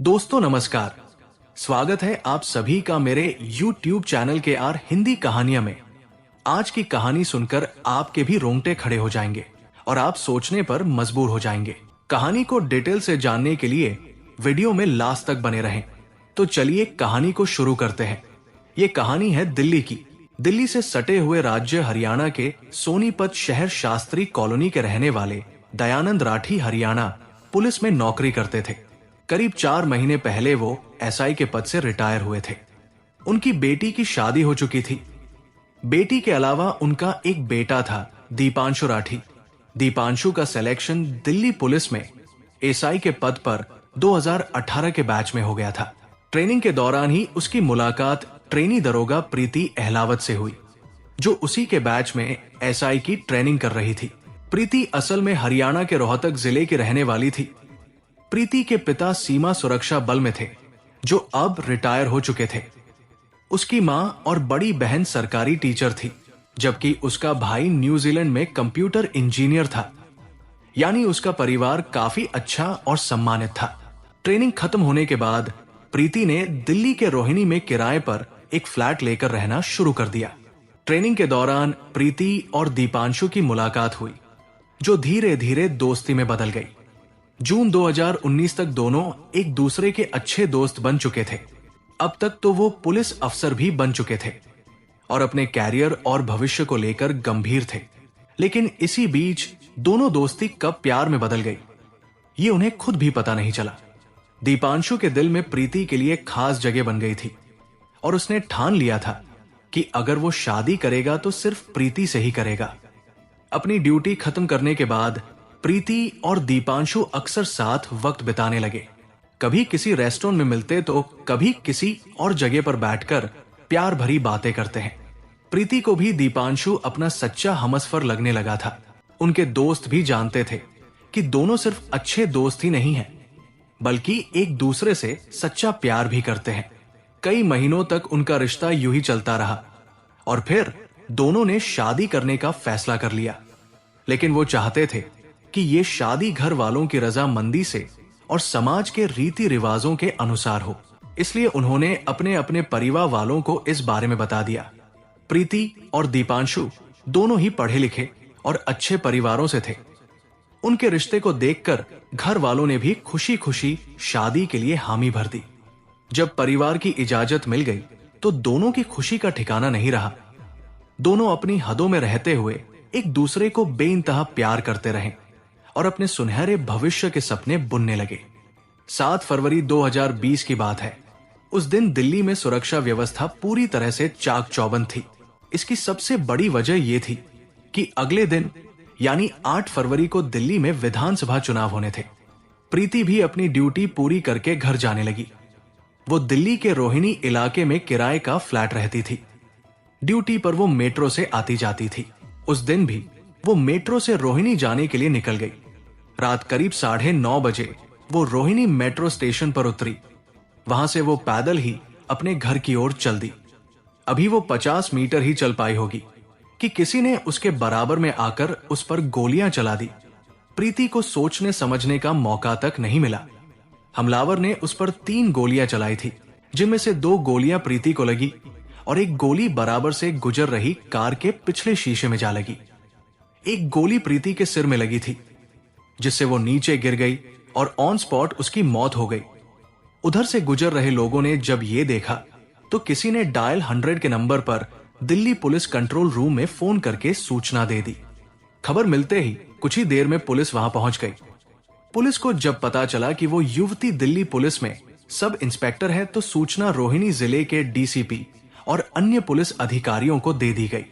दोस्तों नमस्कार। स्वागत है आप सभी का मेरे YouTube चैनल के आर हिंदी कहानियां में। आज की कहानी सुनकर आपके भी रोंगटे खड़े हो जाएंगे और आप सोचने पर मजबूर हो जाएंगे। कहानी को डिटेल से जानने के लिए वीडियो में लास्ट तक बने रहें। तो चलिए कहानी को शुरू करते हैं। ये कहानी है दिल्ली की। दिल्ली से सटे हुए राज्य हरियाणा के सोनीपत शहर शास्त्री कॉलोनी के रहने वाले दयानंद राठी हरियाणा पुलिस में नौकरी करते थे। करीब 4 महीने पहले वो एसआई के पद से रिटायर हुए थे। उनकी बेटी की शादी हो चुकी थी। बेटी के अलावा उनका एक बेटा था, दीपांशु राठी। दीपांशु का सिलेक्शन दिल्ली पुलिस में एसआई के पद पर 2018 के बैच में हो गया था। ट्रेनिंग के दौरान ही उसकी मुलाकात ट्रेनी दरोगा प्रीति अहलावत से हुई, जो उसी के बैच में एसआई की ट्रेनिंग कर रही थी। प्रीति असल में हरियाणा के रोहतक जिले की रहने वाली थी। प्रीति के पिता सीमा सुरक्षा बल में थे, जो अब रिटायर हो चुके थे। उसकी मां और बड़ी बहन सरकारी टीचर थी, जबकि उसका भाई न्यूजीलैंड में कंप्यूटर इंजीनियर था। यानी उसका परिवार काफी अच्छा और सम्मानित था। ट्रेनिंग खत्म होने के बाद प्रीति ने दिल्ली के रोहिणी में किराए पर एक फ्लैट लेकर रहना शुरू कर दिया। ट्रेनिंग के दौरान प्रीति और दीपांशु की मुलाकात हुई, जो धीरे धीरे दोस्ती में बदल गई। जून 2019 तक दोनों एक दूसरे के अच्छे दोस्त बन चुके थे। अब तक तो वो पुलिस अफसर भी बन चुके थे और अपने कैरियर और भविष्य को लेकर गंभीर थे। लेकिन इसी बीच दोनों दोस्ती कब प्यार में बदल गई, ये उन्हें खुद भी पता नहीं चला। दीपांशु के दिल में प्रीति के लिए खास जगह बन गई थी और उसने ठान लिया था कि अगर वो शादी करेगा तो सिर्फ प्रीति से ही करेगा। अपनी ड्यूटी खत्म करने के बाद प्रीति और दीपांशु अक्सर साथ वक्त बिताने लगे। कभी किसी रेस्टोरेंट में मिलते तो कभी किसी और जगह पर बैठकर प्यार भरी बातें करते हैं। प्रीति को भी दीपांशु अपना सच्चा हमसफर लगने लगा था। उनके दोस्त भी जानते थे कि दोनों सिर्फ अच्छे दोस्त ही नहीं हैं, बल्कि एक दूसरे से सच्चा प्यार भी करते हैं। कई महीनों तक उनका रिश्ता यूं ही चलता रहा और फिर दोनों ने शादी करने का फैसला कर लिया। लेकिन वो चाहते थे कि ये शादी घर वालों की रजामंदी से और समाज के रीति रिवाजों के अनुसार हो। इसलिए उन्होंने अपने अपने परिवार वालों को इस बारे में बता दिया। प्रीति और दीपांशु दोनों ही पढ़े लिखे और अच्छे परिवारों से थे। उनके रिश्ते को देखकर घर वालों ने भी खुशी खुशी शादी के लिए हामी भर दी। जब परिवार की इजाजत मिल गई तो दोनों की खुशी का ठिकाना नहीं रहा। दोनों अपनी हदों में रहते हुए एक दूसरे को बेइंतहा प्यार करते रहे और अपने सुनहरे भविष्य के सपने बुनने लगे। 7 फरवरी 2020 की बात है। उस दिन दिल्ली में सुरक्षा व्यवस्था पूरी तरह से चाक चौबंद थी। इसकी सबसे बड़ी वजह यह थी कि अगले दिन यानी 8 फरवरी को दिल्ली में विधानसभा चुनाव होने थे। प्रीति भी अपनी ड्यूटी पूरी करके घर जाने लगी। वो दिल्ली के रोहिणी इलाके में किराए का फ्लैट रहती थी। ड्यूटी पर वो मेट्रो से आती जाती थी। उस दिन भी वो मेट्रो से रोहिणी जाने के लिए निकल गई। रात करीब 9:30 बजे वो रोहिणी मेट्रो स्टेशन पर उतरी। वहां से वो पैदल ही अपने घर की ओर चल दी। अभी वो 50 मीटर ही चल पाई होगी कि किसी ने उसके बराबर में आकर उस पर गोलियां चला दी। प्रीति को सोचने समझने का मौका तक नहीं मिला। हमलावर ने उस पर 3 गोलियां चलाई थी, जिनमें से 2 गोलियां प्रीति को लगी और एक गोली बराबर से गुजर रही कार के पिछले शीशे में जा लगी। एक गोली प्रीति के सिर में लगी थी, जिससे वो नीचे गिर गई और ऑन स्पॉट उसकी मौत हो गई। उधर से गुजर रहे लोगों ने जब ये देखा तो किसी ने डायल 100 के नंबर पर दिल्ली पुलिस कंट्रोल रूम में फोन करके सूचना दे दी। खबर मिलते ही कुछ ही देर में पुलिस वहां पहुंच गई। पुलिस को जब पता चला कि वो युवती दिल्ली पुलिस में सब इंस्पेक्टर है तो सूचना रोहिणी जिले के डीसीपी और अन्य पुलिस अधिकारियों को दे दी गई।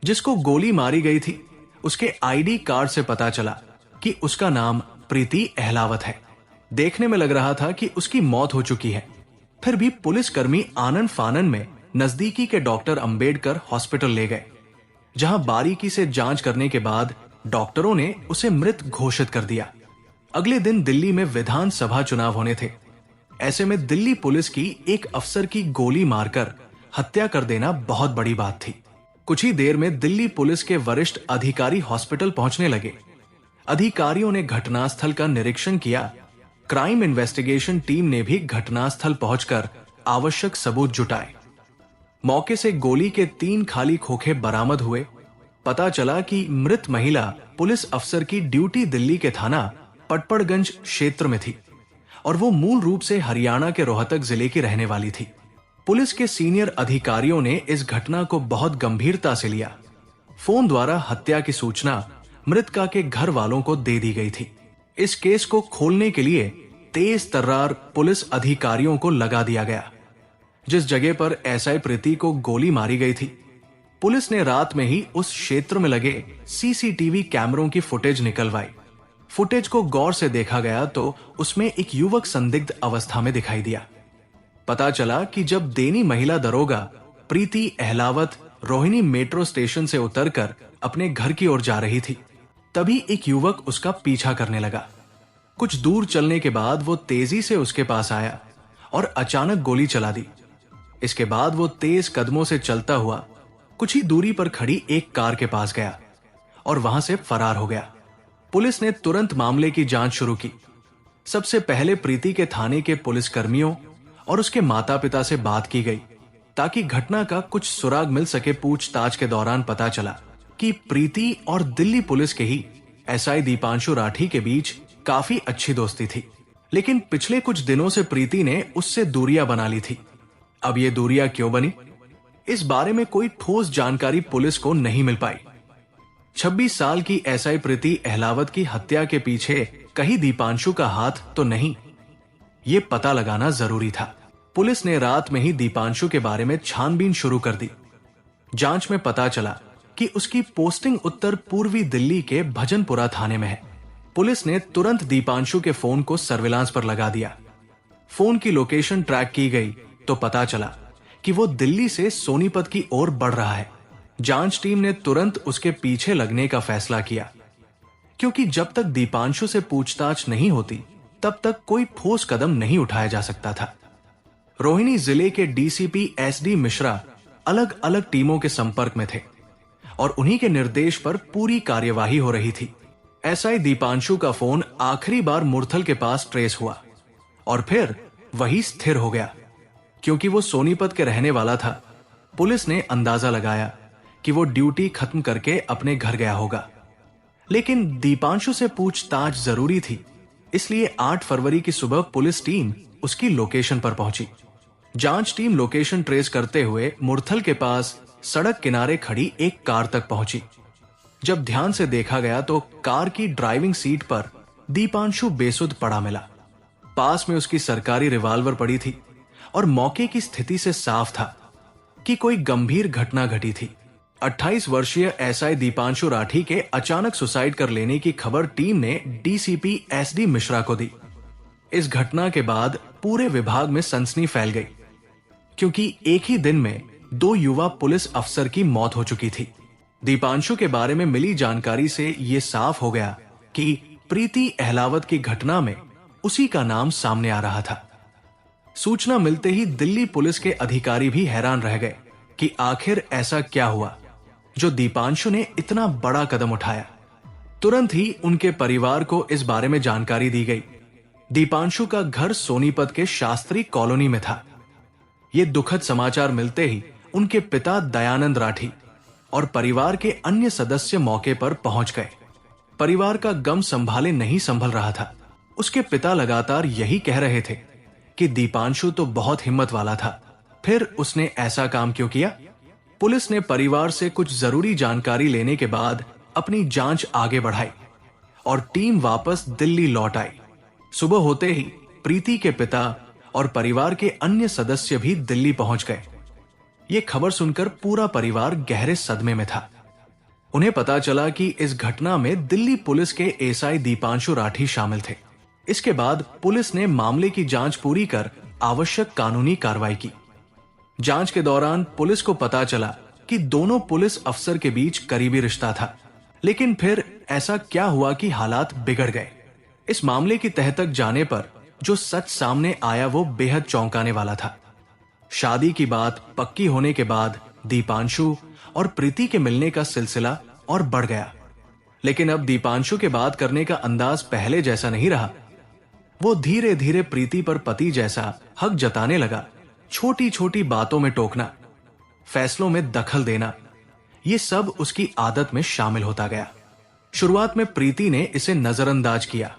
जिसको गोली मारी गई थी उसके आईडी कार्ड से पता चला कि उसका नाम प्रीति अहलावत है। देखने में लग रहा था कि उसकी मौत हो चुकी है। फिर भी पुलिसकर्मी आनन फानन में नजदीकी के डॉक्टर अंबेडकर हॉस्पिटल ले गए, जहां बारीकी से जांच करने के बाद डॉक्टरों ने उसे मृत घोषित कर दिया। अगले दिन दिल्ली में विधानसभा चुनाव होने थे। ऐसे में दिल्ली पुलिस की एक अफसर की गोली मारकर हत्या कर देना बहुत बड़ी बात थी। कुछ ही देर में दिल्ली पुलिस के वरिष्ठ अधिकारी हॉस्पिटल पहुंचने लगे। अधिकारियों ने घटनास्थल का निरीक्षण किया क्राइम इन्वेस्टिगेशन टीम ने भी घटनास्थल पहुंचकर आवश्यक सबूत जुटाए। मौके से गोली के 3 खाली खोखे बरामद हुए। पता चला कि मृत महिला पुलिस अफसर की ड्यूटी दिल्ली के थाना पटपड़गंज क्षेत्र में थी और वो मूल रूप से हरियाणा के रोहतक जिले की रहने वाली थी। पुलिस के सीनियर अधिकारियों ने इस घटना को बहुत गंभीरता से लिया। फोन द्वारा हत्या की सूचना मृतका के घर वालों को दे दी गई थी। इस केस को खोलने के लिए तेज तर्रार पुलिस अधिकारियों को लगा दिया गया। जिस जगह पर एसआई प्रीति को गोली मारी गई थी, पुलिस ने रात में ही उस क्षेत्र में लगे सीसीटीवी कैमरों की फुटेज निकलवाई। फुटेज को गौर से देखा गया तो उसमें एक युवक संदिग्ध अवस्था में दिखाई दिया। पता चला कि जब देनी महिला दरोगा प्रीति अहलावत रोहिणी मेट्रो स्टेशन से उतरकर अपने घर की ओर जा रही थी, तभी एक युवक उसका पीछा करने लगा। कुछ दूर चलने के बाद वो तेजी से उसके पास आया और अचानक गोली चला दी। इसके बाद वो तेज कदमों से चलता हुआ कुछ ही दूरी पर खड़ी एक कार के पास गया और वहां से फरार हो गया। पुलिस ने तुरंत मामले की जांच शुरू की। सबसे पहले प्रीति के थाने के पुलिसकर्मियों और उसके माता पिता से बात की गई ताकि घटना का कुछ सुराग मिल सके। पूछताछ के दौरान पता चला कि प्रीति और दिल्ली पुलिस के ही एसआई दीपांशु राठी के बीच काफी अच्छी दोस्ती थी, लेकिन पिछले कुछ दिनों से प्रीति ने उससे दूरियां बना ली थी। अब ये दूरियां क्यों बनी, इस बारे में कोई ठोस जानकारी पुलिस को नहीं मिल पाई। 26 साल की एसआई प्रीति अहलावत की हत्या के पीछे कहीं दीपांशु का हाथ तो नहीं, ये पता लगाना जरूरी था। पुलिस ने रात में ही दीपांशु के बारे में छानबीन शुरू कर दी। जांच में पता चला कि उसकी पोस्टिंग उत्तर पूर्वी दिल्ली के भजनपुरा थाने में है। पुलिस ने तुरंत दीपांशु के फोन को सर्विलांस पर लगा दिया। फोन की लोकेशन ट्रैक की गई तो पता चला कि वो दिल्ली से सोनीपत की ओर बढ़ रहा है। जांच टीम ने तुरंत उसके पीछे लगने का फैसला किया, क्योंकि जब तक दीपांशु से पूछताछ नहीं होती तब तक कोई ठोस कदम नहीं उठाया जा सकता था। रोहिणी जिले के डीसीपी एसडी मिश्रा अलग अलग टीमों के संपर्क में थे और उन्हीं के निर्देश पर पूरी कार्यवाही हो रही थी। एसआई दीपांशु का फोन आखिरी बार मुरथल के पास ट्रेस हुआ और फिर वही स्थिर हो गया। क्योंकि वो सोनीपत के रहने वाला था, पुलिस ने अंदाजा लगाया कि वो ड्यूटी खत्म करके अपने घर गया होगा। लेकिन दीपांशु से पूछताछ जरूरी थी, इसलिए 8 फरवरी की सुबह पुलिस टीम उसकी लोकेशन पर पहुंची। जांच टीम लोकेशन ट्रेस करते हुए मुरथल के पास सड़क किनारे खड़ी एक कार तक पहुंची। जब ध्यान से देखा गया तो कार की ड्राइविंग सीट पर दीपांशु बेसुध पड़ा मिला। पास में उसकी सरकारी रिवॉल्वर पड़ी थी और मौके की स्थिति से साफ था कि कोई गंभीर घटना घटी थी। 28 वर्षीय एसआई दीपांशु राठी के अचानक सुसाइड कर लेने की खबर टीम ने डीसीपी एसडी मिश्रा को दी। इस घटना के बाद पूरे विभाग में सनसनी फैल गई, क्योंकि एक ही दिन में 2 युवा पुलिस अफसर की मौत हो चुकी थी। दीपांशु के बारे में मिली जानकारी से यह साफ हो गया कि प्रीति अहलावत की घटना में उसी का नाम सामने आ रहा था। सूचना मिलते ही दिल्ली पुलिस के अधिकारी भी हैरान रह गए कि आखिर ऐसा क्या हुआ जो दीपांशु ने इतना बड़ा कदम उठाया। तुरंत ही उनके परिवार को इस बारे में जानकारी दी गई। दीपांशु का घर सोनीपत के शास्त्री कॉलोनी में था। यह दुखद समाचार मिलते ही उनके पिता दयानंद राठी और परिवार के अन्य सदस्य मौके पर पहुंच गए। परिवार का गम संभाले नहीं संभल रहा था। उसके पिता लगातार यही कह रहे थे कि दीपांशु तो बहुत हिम्मत वाला था, फिर उसने ऐसा काम क्यों किया। पुलिस ने परिवार से कुछ जरूरी जानकारी लेने के बाद अपनी जांच आगे बढ़ाई और टीम वापस दिल्ली लौट आई। सुबह होते ही प्रीति के पिता और परिवार के अन्य सदस्य भी दिल्ली पहुंच गए। ये खबर सुनकर पूरा परिवार गहरे सदमे में था। उन्हें पता चला कि इस घटना में दिल्ली पुलिस के एसआई दीपांशु राठी शामिल थे। इसके बाद पुलिस ने मामले की जांच पूरी कर आवश्यक कानूनी कार्रवाई की। जांच के दौरान पुलिस को पता चला कि दोनों पुलिस अफसर के बीच करीबी रिश्ता था, लेकिन फिर ऐसा क्या हुआ कि हालात बिगड़ गए। इस मामले की तह तक जाने पर जो सच सामने आया वो बेहद चौंकाने वाला था। शादी की बात पक्की होने के बाद दीपांशु और प्रीति के मिलने का सिलसिला और बढ़ गया, लेकिन अब दीपांशु के बात करने का अंदाज पहले जैसा नहीं रहा। वो धीरे धीरे प्रीति पर पति जैसा हक जताने लगा। छोटी छोटी बातों में टोकना, फैसलों में दखल देना, ये सब उसकी आदत में शामिल होता गया। शुरुआत में प्रीति ने इसे नजरअंदाज किया,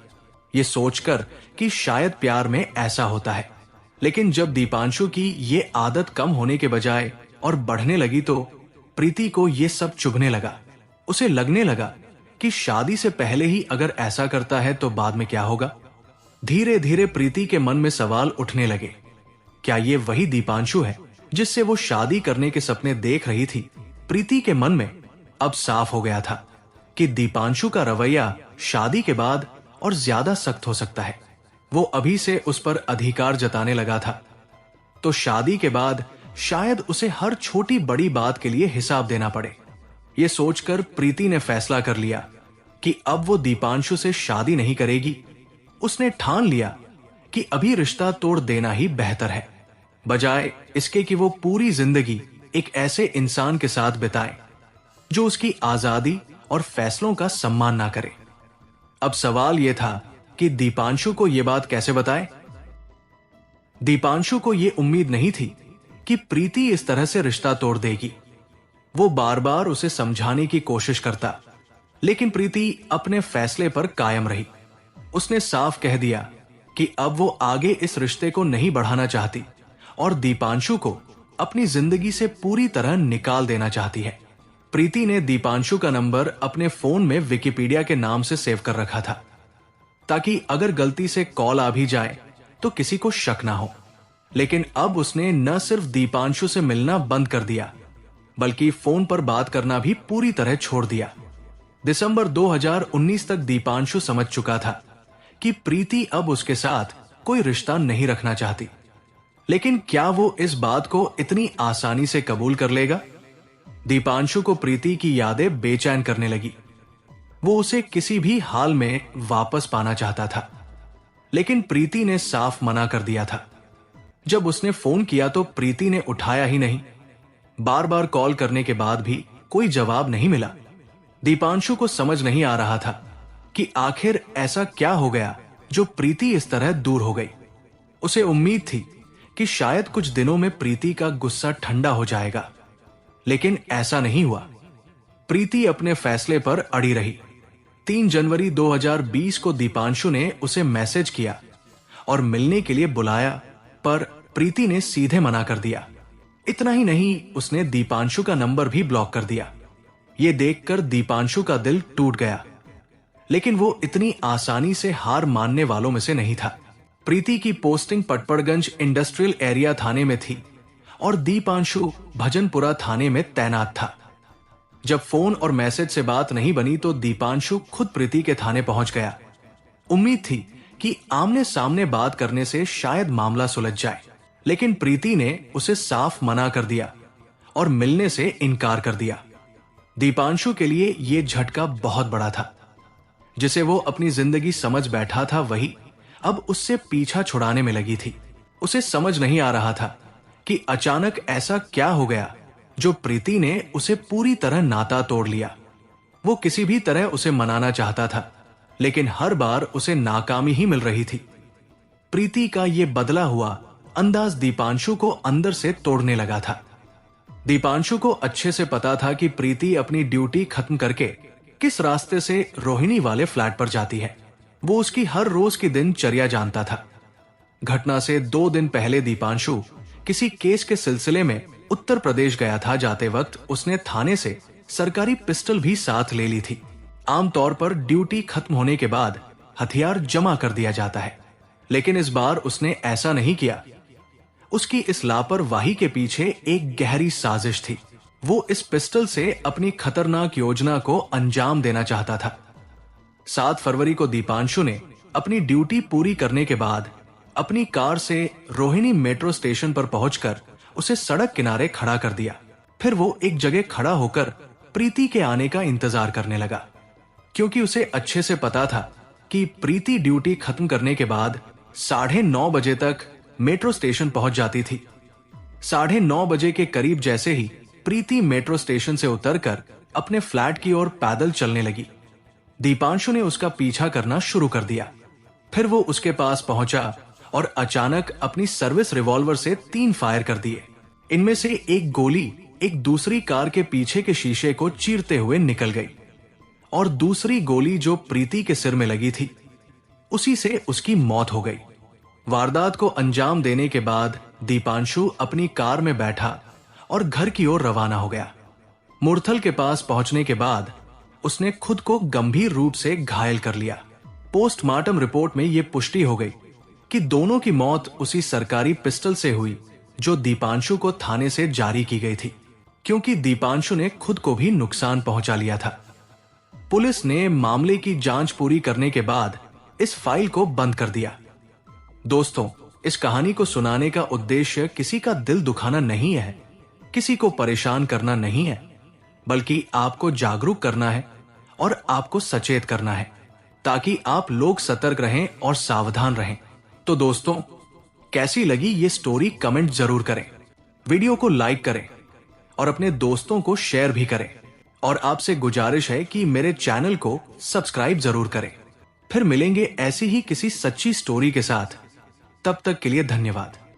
ये सोचकर कि शायद प्यार में ऐसा होता है। लेकिन जब दीपांशु की ये आदत कम होने के बजाय और बढ़ने लगी तो प्रीति को ये सब चुभने लगा। उसे लगने लगा कि शादी से पहले ही अगर ऐसा करता है तो बाद में क्या होगा। धीरे धीरे प्रीति के मन में सवाल उठने लगे, क्या ये वही दीपांशु है जिससे वो शादी करने के सपने देख रही थी। प्रीति के मन में अब साफ हो गया था कि दीपांशु का रवैया शादी के बाद और ज्यादा सख्त हो सकता है। वो अभी से उस पर अधिकार जताने लगा था, तो शादी के बाद शायद उसे हर छोटी बड़ी बात के लिए हिसाब देना पड़े। ये सोचकर प्रीति ने फैसला कर लिया कि अब वो दीपांशु से शादी नहीं करेगी। उसने ठान लिया कि अभी रिश्ता तोड़ देना ही बेहतर है, बजाय इसके कि वो पूरी जिंदगी एक ऐसे इंसान के साथ बिताए जो उसकी आजादी और फैसलों का सम्मान ना करे। अब सवाल यह था कि दीपांशु को यह बात कैसे बताए। दीपांशु को यह उम्मीद नहीं थी कि प्रीति इस तरह से रिश्ता तोड़ देगी। वो बार बार उसे समझाने की कोशिश करता, लेकिन प्रीति अपने फैसले पर कायम रही। उसने साफ कह दिया कि अब वो आगे इस रिश्ते को नहीं बढ़ाना चाहती और दीपांशु को अपनी जिंदगी से पूरी तरह निकाल देना चाहती है। प्रीति ने दीपांशु का नंबर अपने फोन में विकिपीडिया के नाम से सेव कर रखा था, ताकि अगर गलती से कॉल आ भी जाए तो किसी को शक ना हो। लेकिन अब उसने न सिर्फ दीपांशु से मिलना बंद कर दिया, बल्कि फोन पर बात करना भी पूरी तरह छोड़ दिया। दिसंबर 2019 तक दीपांशु समझ चुका था कि प्रीति अब उसके साथ कोई रिश्ता नहीं रखना चाहती। लेकिन क्या वो इस बात को इतनी आसानी से कबूल कर लेगा? दीपांशु को प्रीति की यादें बेचैन करने लगी। वो उसे किसी भी हाल में वापस पाना चाहता था, लेकिन प्रीति ने साफ मना कर दिया था। जब उसने फोन किया तो प्रीति ने उठाया ही नहीं। बार बार कॉल करने के बाद भी कोई जवाब नहीं मिला। दीपांशु को समझ नहीं आ रहा था कि आखिर ऐसा क्या हो गया जो प्रीति इस तरह दूर हो गई। उसे उम्मीद थी कि शायद कुछ दिनों में प्रीति का गुस्सा ठंडा हो जाएगा, लेकिन ऐसा नहीं हुआ। प्रीति अपने फैसले पर अड़ी रही। 3 जनवरी 2020 को दीपांशु ने उसे मैसेज किया और मिलने के लिए बुलाया, पर प्रीति ने सीधे मना कर दिया। इतना ही नहीं, उसने दीपांशु का नंबर भी ब्लॉक कर दिया। यह देखकर दीपांशु का दिल टूट गया, लेकिन वो इतनी आसानी से हार मानने वालों में से नहीं था। प्रीति की पोस्टिंग पटपड़गंज इंडस्ट्रियल एरिया थाने में थी और दीपांशु भजनपुरा थाने में तैनात था। जब फोन और मैसेज से बात नहीं बनी तो दीपांशु खुद प्रीति के थाने पहुंच गया। उम्मीद थी कि आमने सामने बात करने से शायद मामला सुलझ जाए, लेकिन प्रीति ने उसे साफ मना कर दिया और मिलने से इनकार कर दिया। दीपांशु के लिए यह झटका बहुत बड़ा था। जिसे वो अपनी जिंदगी समझ बैठा था, वही अब उससे पीछा छुड़ाने में लगी थी। उसे समझ नहीं आ रहा था कि अचानक ऐसा क्या हो गया जो प्रीति ने उसे पूरी तरह नाता तोड़ लिया। वो किसी भी तरह उसे मनाना चाहता था, लेकिन हर बार उसे नाकामी ही मिल रही थी। प्रीति का ये बदला हुआ अंदाज दीपांशु को अंदर से तोड़ने लगा था। दीपांशु को अच्छे से पता था कि प्रीति अपनी ड्यूटी खत्म करके किस रास्ते से रोहिणी वाले फ्लैट पर जाती है। वो उसकी हर रोज की दिनचर्या जानता था। घटना से 2 दिन पहले दीपांशु किसी केस के सिलसिले में उत्तर प्रदेश गया था। जाते वक्त उसने थाने से सरकारी पिस्टल भी साथ ले ली थी। आमतौर पर ड्यूटी खत्म होने के बाद हथियार जमा कर दिया जाता है, लेकिन इस बार उसने ऐसा नहीं किया। उसकी इस लापरवाही के पीछे एक गहरी साजिश थी। वो इस पिस्टल से अपनी खतरनाक योजना को अंजाम देना चाहता था। 7 फरवरी को दीपांशु ने अपनी ड्यूटी पूरी करने के बाद अपनी कार से रोहिणी मेट्रो स्टेशन पर पहुंचकर उसे सड़क किनारे खड़ा कर दिया। फिर वो एक जगह खड़ा होकर प्रीति के आने का इंतजार करने लगा, क्योंकि उसे अच्छे से पता था कि प्रीति ड्यूटी खत्म करने के बाद 9:30 बजे तक मेट्रो स्टेशन पहुंच जाती थी। 9:30 बजे के करीब जैसे ही प्रीति मेट्रो स्टेशन से उतरकर अपने फ्लैट की ओर पैदल चलने लगी, दीपांशु ने उसका पीछा करना शुरू कर दिया। फिर वो उसके पास पहुंचा और अचानक अपनी सर्विस रिवॉल्वर से 3 फायर कर दिए। इनमें से एक गोली एक दूसरी कार के पीछे के शीशे को चीरते हुए निकल गई और दूसरी गोली जो प्रीति के सिर में लगी थी उसी से उसकी मौत हो गई। वारदात को अंजाम देने के बाद दीपांशु अपनी कार में बैठा और घर की ओर रवाना हो गया। मुरथल के पास पहुंचने के बाद उसने खुद को गंभीर रूप से घायल कर लिया। पोस्टमार्टम रिपोर्ट में यह पुष्टि हो गई कि दोनों की मौत उसी सरकारी पिस्टल से हुई जो दीपांशु को थाने से जारी की गई थी, क्योंकि दीपांशु ने खुद को भी नुकसान पहुंचा लिया था। पुलिस ने मामले की जांच पूरी करने के बाद इस फाइल को बंद कर दिया। दोस्तों, इस कहानी को सुनाने का उद्देश्य किसी का दिल दुखाना नहीं है, किसी को परेशान करना नहीं है, बल्कि आपको जागरूक करना है और आपको सचेत करना है ताकि आप लोग सतर्क रहें और सावधान रहें। तो दोस्तों, कैसी लगी ये स्टोरी कमेंट जरूर करें, वीडियो को लाइक करें और अपने दोस्तों को शेयर भी करें। और आपसे गुजारिश है कि मेरे चैनल को सब्सक्राइब जरूर करें। फिर मिलेंगे ऐसी ही किसी सच्ची स्टोरी के साथ। तब तक के लिए धन्यवाद।